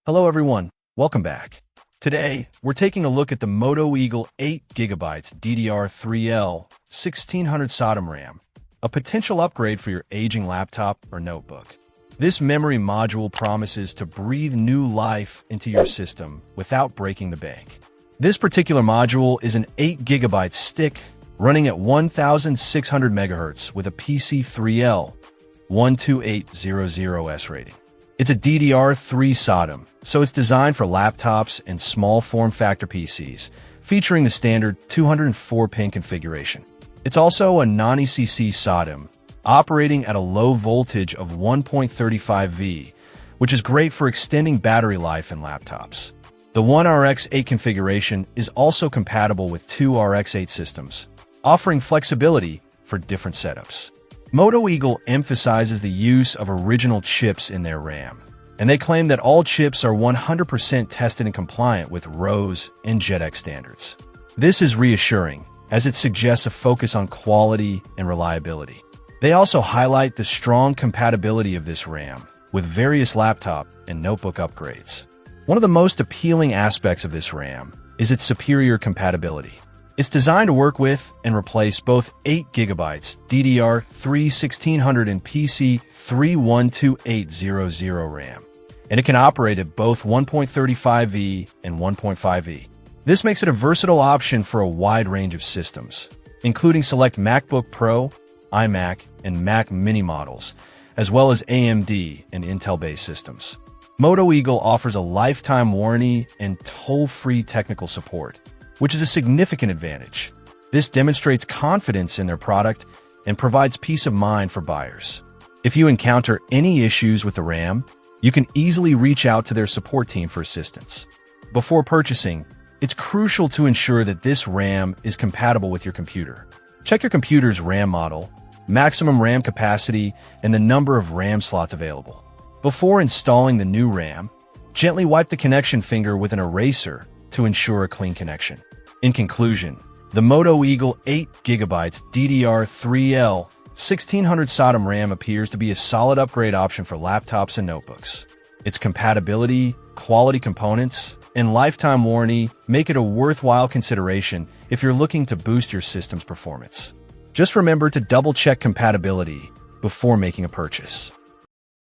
Hello everyone, welcome back. Today, we're taking a look at the MOTOEAGLE 8GB DDR3L 1600 SODIMM RAM, a potential upgrade for your aging laptop or notebook. This memory module promises to breathe new life into your system without breaking the bank. This particular module is an 8GB stick running at 1600 MHz with a PC3L-12800S rating. It's a DDR3 SODIMM, so it's designed for laptops and small form factor PCs, featuring the standard 204-pin configuration. It's also a non-ECC SODIMM, operating at a low voltage of 1.35 V, which is great for extending battery life in laptops. The 1RX8 configuration is also compatible with two RX8 systems, offering flexibility for different setups. MOTOEAGLE emphasizes the use of original chips in their RAM, and they claim that all chips are 100% tested and compliant with RoHS and JEDEC standards. This is reassuring, as it suggests a focus on quality and reliability. They also highlight the strong compatibility of this RAM with various laptop and notebook upgrades. One of the most appealing aspects of this RAM is its superior compatibility. It's designed to work with and replace both 8GB DDR3 1600 and PC3L-12800 RAM, and it can operate at both 1.35V and 1.5V. This makes it a versatile option for a wide range of systems, including select MacBook Pro, iMac, and Mac Mini models, as well as AMD and Intel-based systems. MOTOEAGLE offers a lifetime warranty and toll-free technical support, which is a significant advantage. This demonstrates confidence in their product and provides peace of mind for buyers. If you encounter any issues with the RAM, you can easily reach out to their support team for assistance. Before purchasing, it's crucial to ensure that this RAM is compatible with your computer. Check your computer's RAM model, maximum RAM capacity, and the number of RAM slots available. Before installing the new RAM, gently wipe the connection finger with an eraser to ensure a clean connection. In conclusion, the MOTOEAGLE 8GB DDR3L 1600 SODIMM RAM appears to be a solid upgrade option for laptops and notebooks. Its compatibility, quality components, and lifetime warranty make it a worthwhile consideration if you're looking to boost your system's performance. Just remember to double-check compatibility before making a purchase.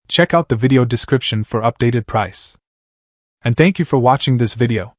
Check out the video description for updated price. And thank you for watching this video.